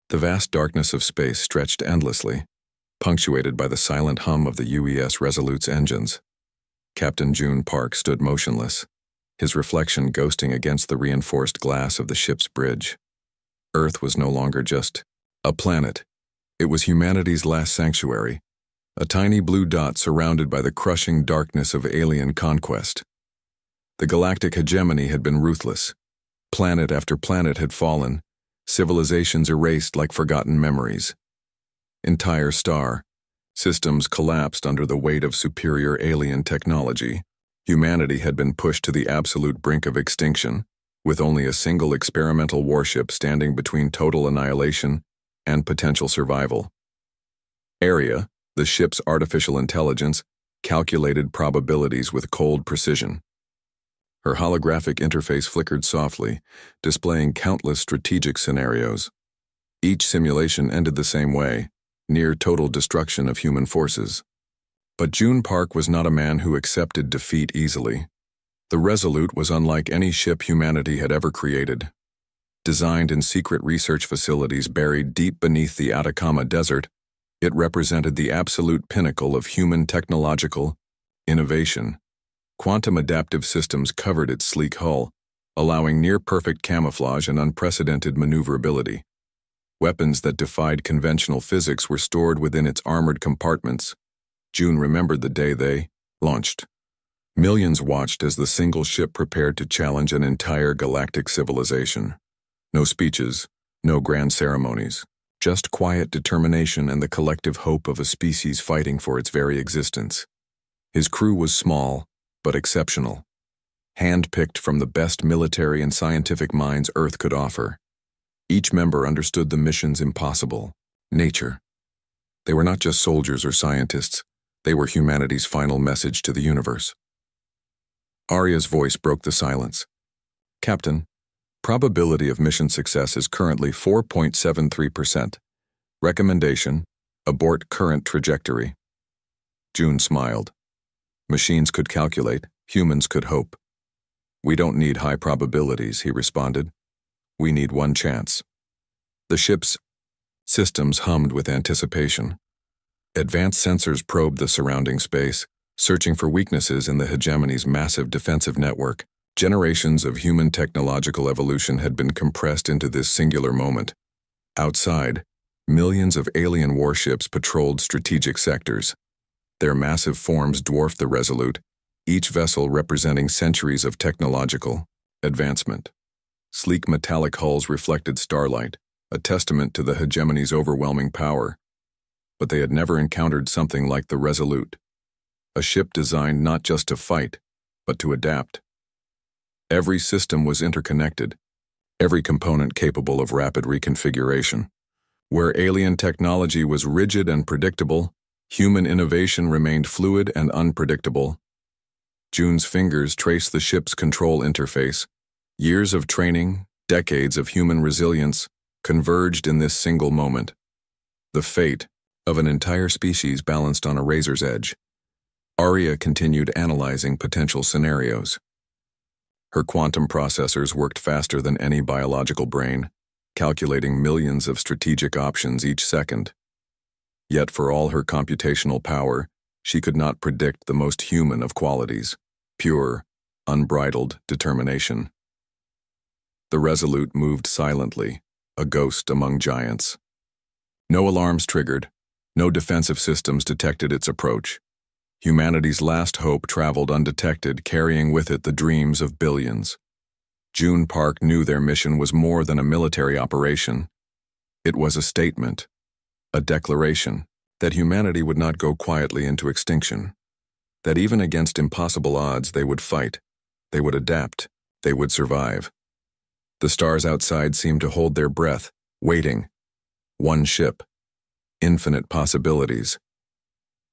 The vast darkness of space stretched endlessly, punctuated by the silent hum of the UES Resolute's engines. Captain June Park stood motionless, his reflection ghosting against the reinforced glass of the ship's bridge. Earth was no longer just a planet. It was humanity's last sanctuary, a tiny blue dot surrounded by the crushing darkness of alien conquest. The Galactic Hegemony had been ruthless. Planet after planet had fallen, civilizations erased like forgotten memories. Entire star systems collapsed under the weight of superior alien technology. Humanity had been pushed to the absolute brink of extinction, with only a single experimental warship standing between total annihilation and potential survival. Area, the ship's artificial intelligence, calculated probabilities with cold precision. Her holographic interface flickered softly, displaying countless strategic scenarios. Each simulation ended the same way, near total destruction of human forces. But June Park was not a man who accepted defeat easily. The Resolute was unlike any ship humanity had ever created. Designed in secret research facilities buried deep beneath the Atacama Desert, it represented the absolute pinnacle of human technological innovation. Quantum adaptive systems covered its sleek hull, allowing near-perfect camouflage and unprecedented maneuverability. Weapons that defied conventional physics were stored within its armored compartments. June remembered the day they launched. Millions watched as the single ship prepared to challenge an entire galactic civilization. No speeches, no grand ceremonies, just quiet determination and the collective hope of a species fighting for its very existence. His crew was small, but exceptional, hand-picked from the best military and scientific minds Earth could offer. Each member understood the mission's impossible nature. They were not just soldiers or scientists, they were humanity's final message to the universe. Arya's voice broke the silence. Captain, probability of mission success is currently 4.73%. Recommendation, abort current trajectory. June smiled. Machines could calculate, humans could hope. We don't need high probabilities, he responded. We need one chance. The ship's systems hummed with anticipation. Advanced sensors probed the surrounding space, searching for weaknesses in the hegemony's massive defensive network. Generations of human technological evolution had been compressed into this singular moment. Outside, millions of alien warships patrolled strategic sectors. Their massive forms dwarfed the Resolute, each vessel representing centuries of technological advancement. Sleek metallic hulls reflected starlight, a testament to the hegemony's overwhelming power. But they had never encountered something like the Resolute, a ship designed not just to fight, but to adapt. Every system was interconnected, every component capable of rapid reconfiguration. Where alien technology was rigid and predictable, human innovation remained fluid and unpredictable. June's fingers traced the ship's control interface. Years of training, decades of human resilience, converged in this single moment. The fate of an entire species balanced on a razor's edge. Arya continued analyzing potential scenarios. Her quantum processors worked faster than any biological brain, calculating millions of strategic options each second. Yet for all her computational power, she could not predict the most human of qualities, pure, unbridled determination. The Resolute moved silently, a ghost among giants. No alarms triggered, no defensive systems detected its approach. Humanity's last hope traveled undetected, carrying with it the dreams of billions. June Park knew their mission was more than a military operation. It was a statement, a declaration, that humanity would not go quietly into extinction, that even against impossible odds they would fight, they would adapt, they would survive. The stars outside seemed to hold their breath, waiting. One ship, infinite possibilities.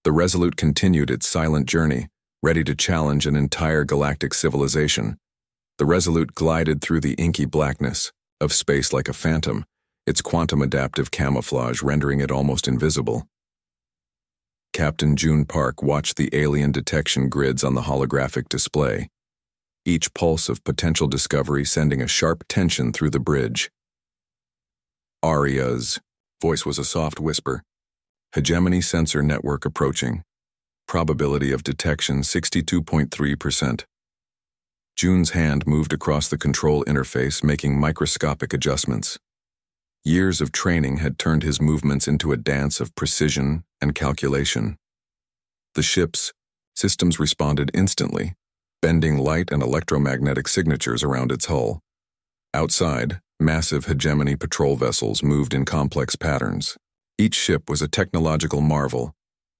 The Resolute continued its silent journey, ready to challenge an entire galactic civilization. The Resolute glided through the inky blackness of space like a phantom, its quantum adaptive camouflage rendering it almost invisible. Captain June Park watched the alien detection grids on the holographic display, each pulse of potential discovery sending a sharp tension through the bridge. Aria's voice was a soft whisper. Hegemony sensor network approaching. Probability of detection 62.3%. June's hand moved across the control interface, making microscopic adjustments. Years of training had turned his movements into a dance of precision and calculation. The ship's systems responded instantly, bending light and electromagnetic signatures around its hull. Outside, massive hegemony patrol vessels moved in complex patterns. Each ship was a technological marvel,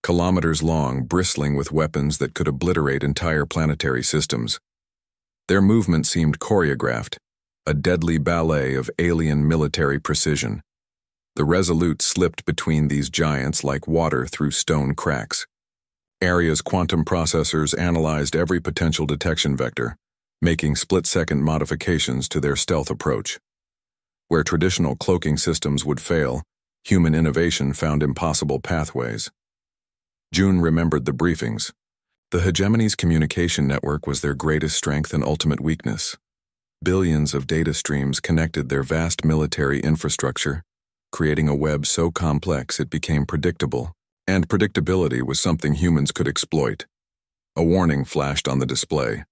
kilometers long, bristling with weapons that could obliterate entire planetary systems. Their movement seemed choreographed, a deadly ballet of alien military precision. The Resolute slipped between these giants like water through stone cracks. Aria's quantum processors analyzed every potential detection vector, making split-second modifications to their stealth approach. Where traditional cloaking systems would fail, human innovation found impossible pathways. June remembered the briefings. The Hegemony's communication network was their greatest strength and ultimate weakness. Billions of data streams connected their vast military infrastructure, creating a web so complex it became predictable, and predictability was something humans could exploit. A warning flashed on the display.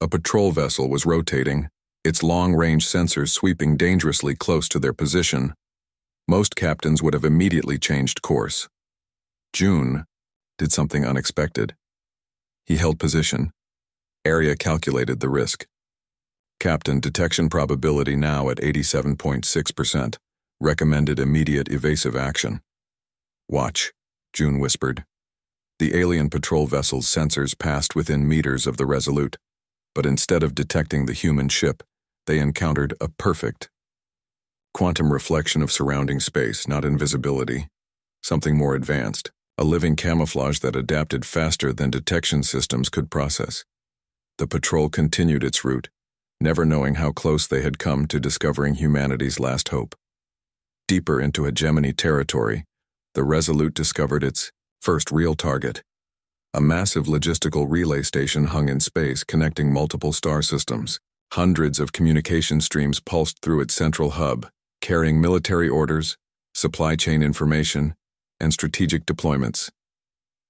A patrol vessel was rotating, its long-range sensors sweeping dangerously close to their position. Most captains would have immediately changed course. June did something unexpected. He held position. Aria calculated the risk. Captain, detection probability now at 87.6%. Recommended immediate evasive action. Watch, June whispered. The alien patrol vessel's sensors passed within meters of the Resolute, but instead of detecting the human ship, they encountered a perfect quantum reflection of surrounding space, not invisibility. Something more advanced, a living camouflage that adapted faster than detection systems could process. The patrol continued its route, never knowing how close they had come to discovering humanity's last hope. Deeper into hegemony territory, the Resolute discovered its first real target. A massive logistical relay station hung in space, connecting multiple star systems. Hundreds of communication streams pulsed through its central hub, carrying military orders, supply chain information, and strategic deployments.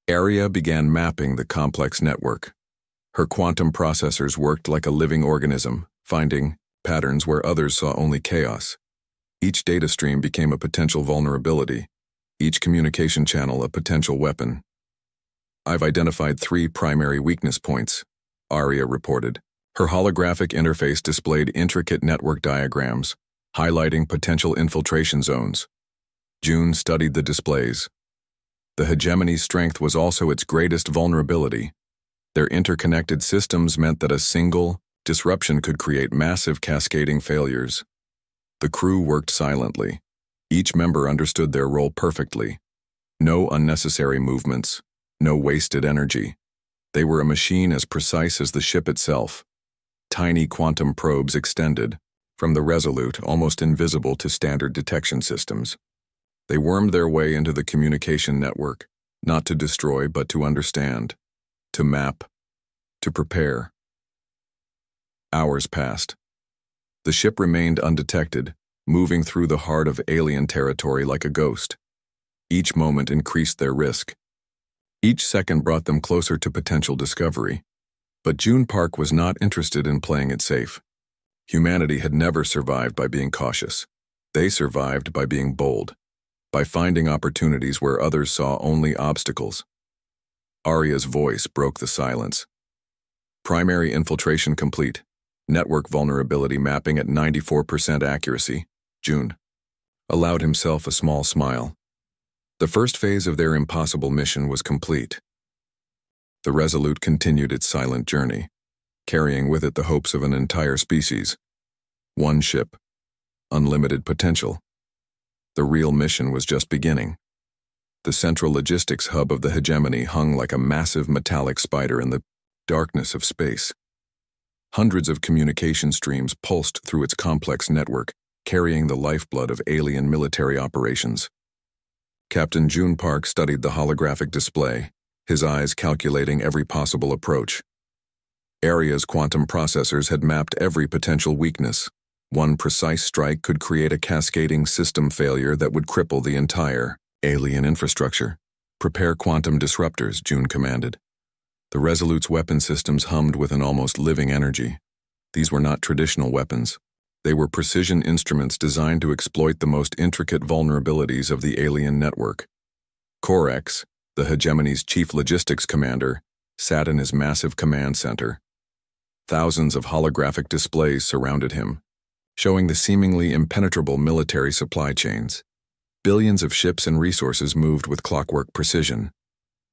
Aria began mapping the complex network. Her quantum processors worked like a living organism, finding patterns where others saw only chaos. Each data stream became a potential vulnerability, each communication channel a potential weapon. I've identified 3 primary weakness points, Aria reported. Her holographic interface displayed intricate network diagrams, highlighting potential infiltration zones. June studied the displays. The Hegemony's strength was also its greatest vulnerability. Their interconnected systems meant that a single disruption could create massive cascading failures. The crew worked silently. Each member understood their role perfectly. No unnecessary movements, no wasted energy. They were a machine as precise as the ship itself. Tiny quantum probes extended, from the Resolute almost invisible to standard detection systems. They wormed their way into the communication network, not to destroy but to understand, to map, to prepare. Hours passed. The ship remained undetected, moving through the heart of alien territory like a ghost. Each moment increased their risk. Each second brought them closer to potential discovery. But June Park was not interested in playing it safe. Humanity had never survived by being cautious. They survived by being bold, by finding opportunities where others saw only obstacles. Aria's voice broke the silence. Primary infiltration complete. Network vulnerability mapping at 94% accuracy. June allowed himself a small smile. The first phase of their impossible mission was complete. The Resolute continued its silent journey, carrying with it the hopes of an entire species. One ship, unlimited potential. The real mission was just beginning. The central logistics hub of the Hegemony hung like a massive metallic spider in the darkness of space. Hundreds of communication streams pulsed through its complex network, carrying the lifeblood of alien military operations. Captain June Park studied the holographic display, his eyes calculating every possible approach. Aria's quantum processors had mapped every potential weakness. One precise strike could create a cascading system failure that would cripple the entire alien infrastructure. "Prepare quantum disruptors," June commanded. The Resolute's weapon systems hummed with an almost living energy. These were not traditional weapons. They were precision instruments designed to exploit the most intricate vulnerabilities of the alien network. Orcs, the Hegemony's chief logistics commander, sat in his massive command center. Thousands of holographic displays surrounded him, showing the seemingly impenetrable military supply chains. Billions of ships and resources moved with clockwork precision.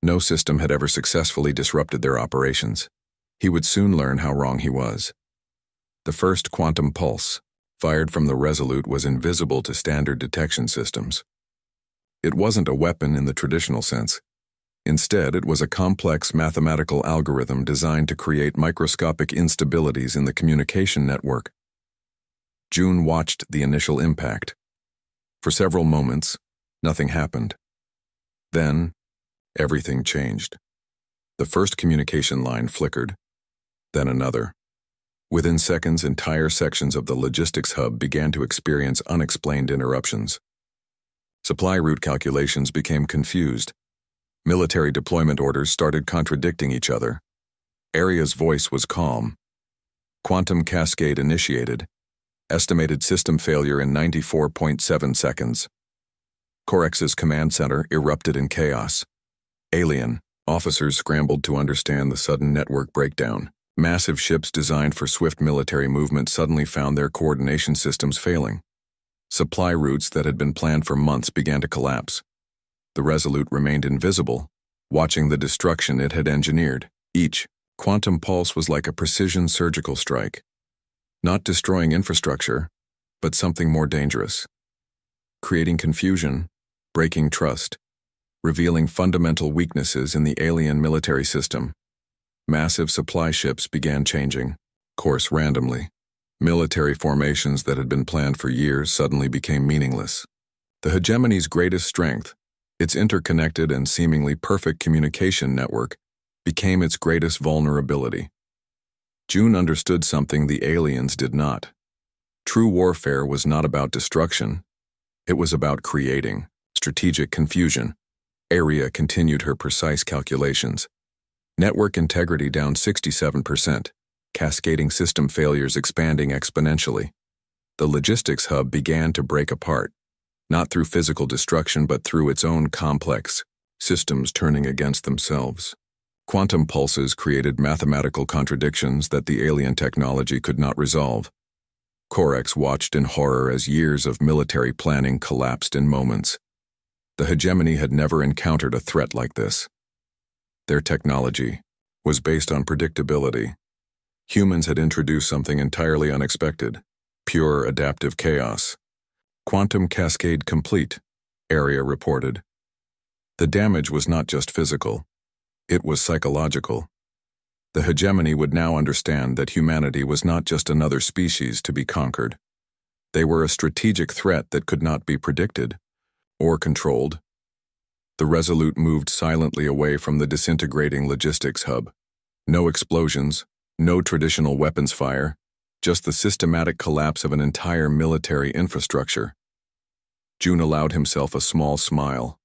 No system had ever successfully disrupted their operations. He would soon learn how wrong he was. The first quantum pulse, fired from the Resolute, was invisible to standard detection systems. It wasn't a weapon in the traditional sense. Instead, it was a complex mathematical algorithm designed to create microscopic instabilities in the communication network. June watched the initial impact. For several moments, nothing happened. Then, everything changed. The first communication line flickered, then another. Within seconds, entire sections of the logistics hub began to experience unexplained interruptions. Supply route calculations became confused. Military deployment orders started contradicting each other. Aria's voice was calm. Quantum cascade initiated. Estimated system failure in 94.7 seconds. Corex's command center erupted in chaos. Alien officers scrambled to understand the sudden network breakdown. Massive ships designed for swift military movement suddenly found their coordination systems failing. Supply routes that had been planned for months began to collapse. The Resolute remained invisible, watching the destruction it had engineered. Each quantum pulse was like a precision surgical strike, not destroying infrastructure, but something more dangerous. Creating confusion, breaking trust, revealing fundamental weaknesses in the alien military system. Massive supply ships began changing course randomly. Military formations that had been planned for years suddenly became meaningless. The Hegemony's greatest strength, its interconnected and seemingly perfect communication network, became its greatest vulnerability. June understood something the aliens did not. True warfare was not about destruction. It was about creating strategic confusion. Aria continued her precise calculations. Network integrity down 67%, cascading system failures expanding exponentially. The logistics hub began to break apart, not through physical destruction but through its own complex systems turning against themselves. Quantum pulses created mathematical contradictions that the alien technology could not resolve. Orcs watched in horror as years of military planning collapsed in moments. The Hegemony had never encountered a threat like this. Their technology was based on predictability. Humans had introduced something entirely unexpected, pure adaptive chaos. Quantum cascade complete, Aria reported. The damage was not just physical, it was psychological. The Hegemony would now understand that humanity was not just another species to be conquered. They were a strategic threat that could not be predicted or controlled. The Resolute moved silently away from the disintegrating logistics hub. No explosions, no traditional weapons fire, just the systematic collapse of an entire military infrastructure. June allowed himself a small smile.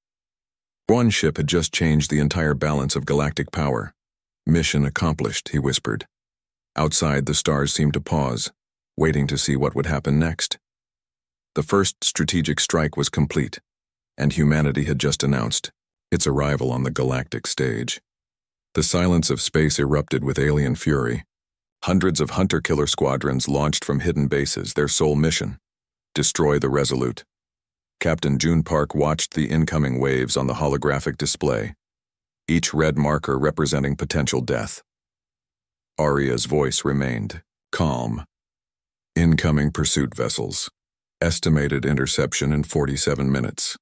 One ship had just changed the entire balance of galactic power. Mission accomplished, he whispered. Outside, the stars seemed to pause, waiting to see what would happen next. The first strategic strike was complete, and humanity had just announced its arrival on the galactic stage. The silence of space erupted with alien fury. Hundreds of hunter-killer squadrons launched from hidden bases, their sole mission: destroy the Resolute. Captain June Park watched the incoming waves on the holographic display, each red marker representing potential death. Aria's voice remained calm. Incoming pursuit vessels. Estimated interception in 47 minutes.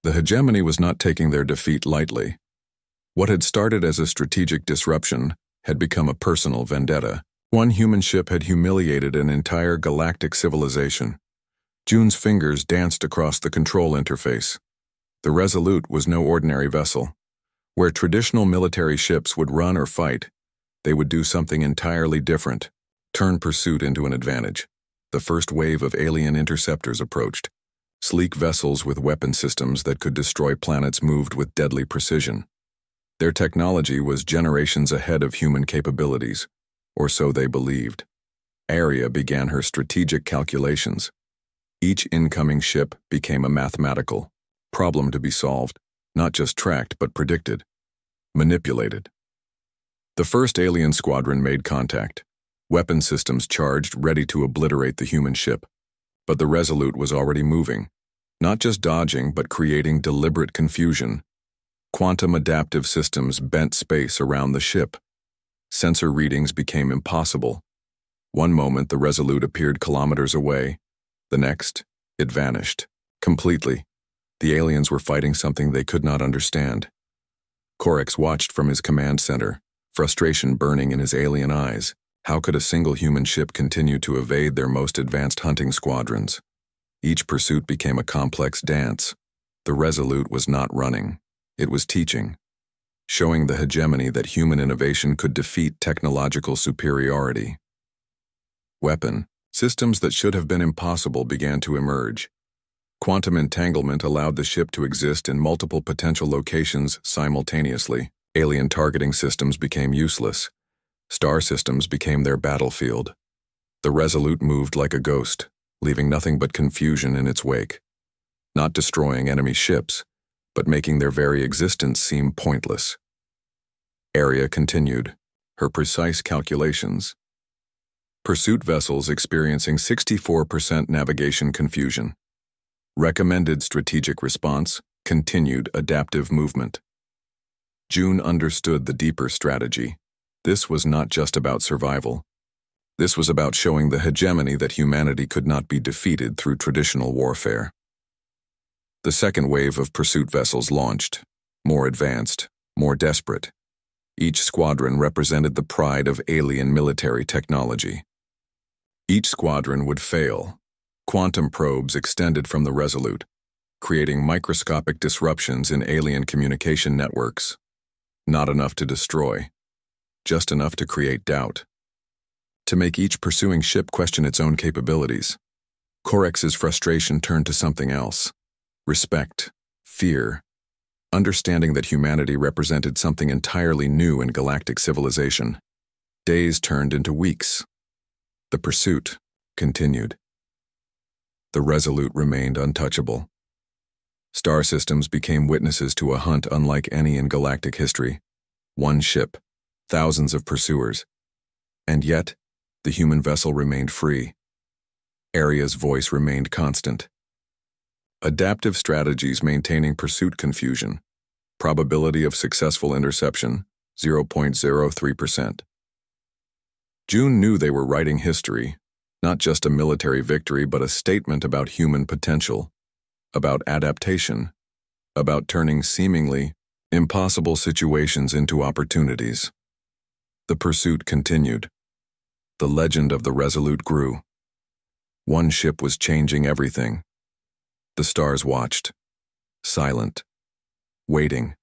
The Hegemony was not taking their defeat lightly. What had started as a strategic disruption had become a personal vendetta. One human ship had humiliated an entire galactic civilization. June's fingers danced across the control interface. The Resolute was no ordinary vessel. Where traditional military ships would run or fight, they would do something entirely different, turn pursuit into an advantage. The first wave of alien interceptors approached. Sleek vessels with weapon systems that could destroy planets moved with deadly precision. Their technology was generations ahead of human capabilities, or so they believed. Aria began her strategic calculations. Each incoming ship became a mathematical problem to be solved, not just tracked but predicted, manipulated. The first alien squadron made contact, weapon systems charged, ready to obliterate the human ship. But the Resolute was already moving, not just dodging but creating deliberate confusion. Quantum adaptive systems bent space around the ship. Sensor readings became impossible. One moment the Resolute appeared kilometers away. The next, it vanished. Completely. The aliens were fighting something they could not understand. Corex watched from his command center, frustration burning in his alien eyes. How could a single human ship continue to evade their most advanced hunting squadrons? Each pursuit became a complex dance. The Resolute was not running. It was teaching, showing the hegemony that human innovation could defeat technological superiority. Weapon systems that should have been impossible began to emerge. Quantum entanglement allowed the ship to exist in multiple potential locations simultaneously. Alien targeting systems became useless. Star systems became their battlefield. The Resolute moved like a ghost, leaving nothing but confusion in its wake. Not destroying enemy ships, but making their very existence seem pointless. Aria continued, her precise calculations. Pursuit vessels experiencing 64% navigation confusion. Recommended strategic response, continued adaptive movement. June understood the deeper strategy. This was not just about survival. This was about showing the hegemony that humanity could not be defeated through traditional warfare. The second wave of pursuit vessels launched, more advanced, more desperate. Each squadron represented the pride of alien military technology. Each squadron would fail. Quantum probes extended from the Resolute, creating microscopic disruptions in alien communication networks. Not enough to destroy, just enough to create doubt. To make each pursuing ship question its own capabilities. Corex's frustration turned to something else. Respect, fear, understanding that humanity represented something entirely new in galactic civilization. Days turned into weeks. The pursuit continued. The Resolute remained untouchable. Star systems became witnesses to a hunt unlike any in galactic history. One ship, thousands of pursuers. And yet, the human vessel remained free. Aria's voice remained constant. Adaptive strategies maintaining pursuit confusion. Probability of successful interception, 0.03%. June knew they were writing history, not just a military victory but a statement about human potential, about adaptation, about turning seemingly impossible situations into opportunities. The pursuit continued. The legend of the Resolute grew. One ship was changing everything. The stars watched, silent, waiting.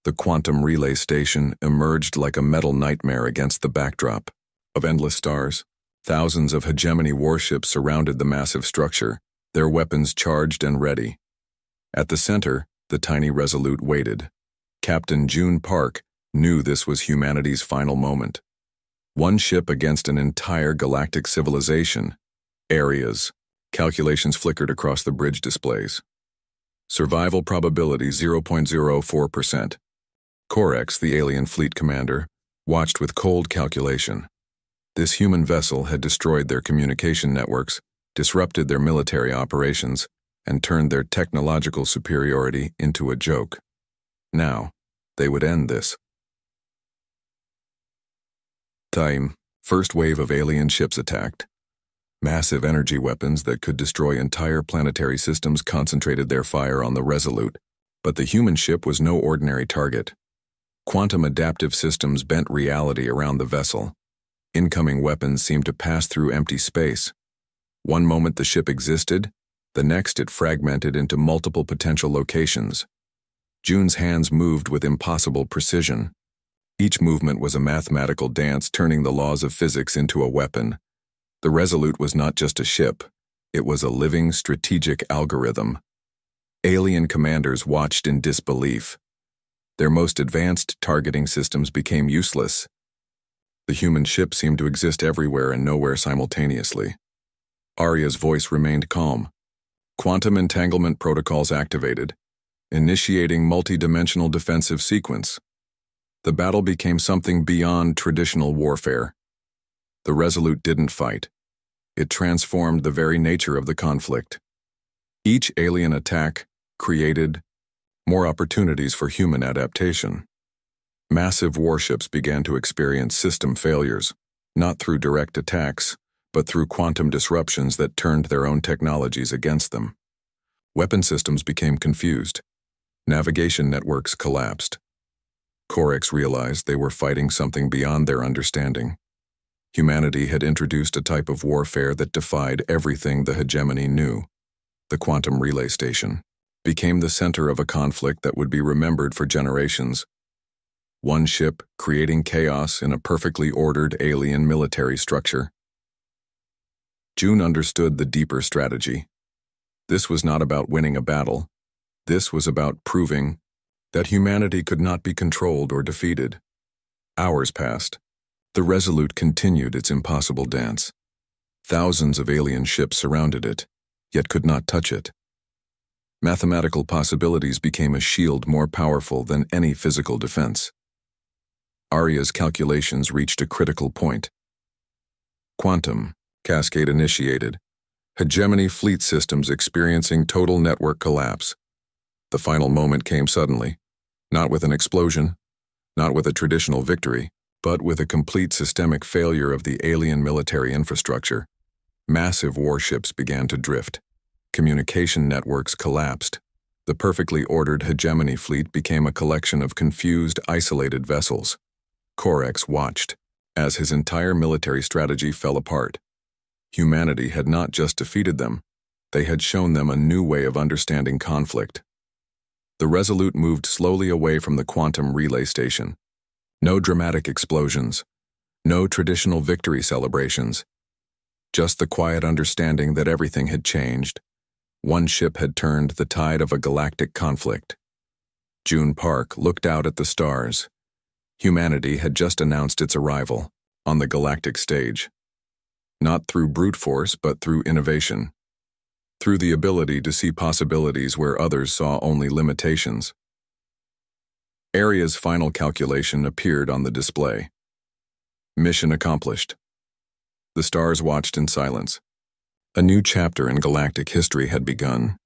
The quantum relay station emerged like a metal nightmare against the backdrop of endless stars. Thousands of hegemony warships surrounded the massive structure, their weapons charged and ready. At the center, the tiny Resolute waited. Captain June Park knew this was humanity's final moment. One ship against an entire galactic civilization. Areas. Calculations flickered across the bridge displays. Survival probability 0.04%. Corex, the alien fleet commander, watched with cold calculation. This human vessel had destroyed their communication networks, disrupted their military operations, and turned their technological superiority into a joke. Now, they would end this. Time. First wave of alien ships attacked. Massive energy weapons that could destroy entire planetary systems concentrated their fire on the Resolute, but the human ship was no ordinary target. Quantum adaptive systems bent reality around the vessel. Incoming weapons seemed to pass through empty space. One moment the ship existed, the next it fragmented into multiple potential locations. June's hands moved with impossible precision. Each movement was a mathematical dance turning the laws of physics into a weapon. The Resolute was not just a ship, it was a living strategic algorithm. Alien commanders watched in disbelief. Their most advanced targeting systems became useless. The human ship seemed to exist everywhere and nowhere simultaneously. Arya's voice remained calm. Quantum entanglement protocols activated, initiating multi-dimensional defensive sequence. The battle became something beyond traditional warfare. The Resolute didn't fight. It transformed the very nature of the conflict. Each alien attack created more opportunities for human adaptation. Massive warships began to experience system failures, not through direct attacks, but through quantum disruptions that turned their own technologies against them. Weapon systems became confused. Navigation networks collapsed. Orcs realized they were fighting something beyond their understanding. Humanity had introduced a type of warfare that defied everything the hegemony knew. The quantum relay station became the center of a conflict that would be remembered for generations. One ship creating chaos in a perfectly ordered alien military structure. June understood the deeper strategy. This was not about winning a battle. This was about proving that humanity could not be controlled or defeated. Hours passed. The Resolute continued its impossible dance. Thousands of alien ships surrounded it, yet could not touch it. Mathematical possibilities became a shield more powerful than any physical defense. Arya's calculations reached a critical point. Quantum cascade initiated. Hegemony fleet systems experiencing total network collapse. The final moment came suddenly, not with an explosion, not with a traditional victory, but with a complete systemic failure of the alien military infrastructure. Massive warships began to drift. Communication networks collapsed. The perfectly ordered hegemony fleet became a collection of confused, isolated vessels. Orcs watched as his entire military strategy fell apart. Humanity had not just defeated them, they had shown them a new way of understanding conflict. The Resolute moved slowly away from the quantum relay station. No dramatic explosions, no traditional victory celebrations, just the quiet understanding that everything had changed. One ship had turned the tide of a galactic conflict. June Park looked out at the stars. Humanity had just announced its arrival on the galactic stage. Not through brute force, but through innovation. Through the ability to see possibilities where others saw only limitations. Arya's final calculation appeared on the display. Mission accomplished. The stars watched in silence. A new chapter in galactic history had begun.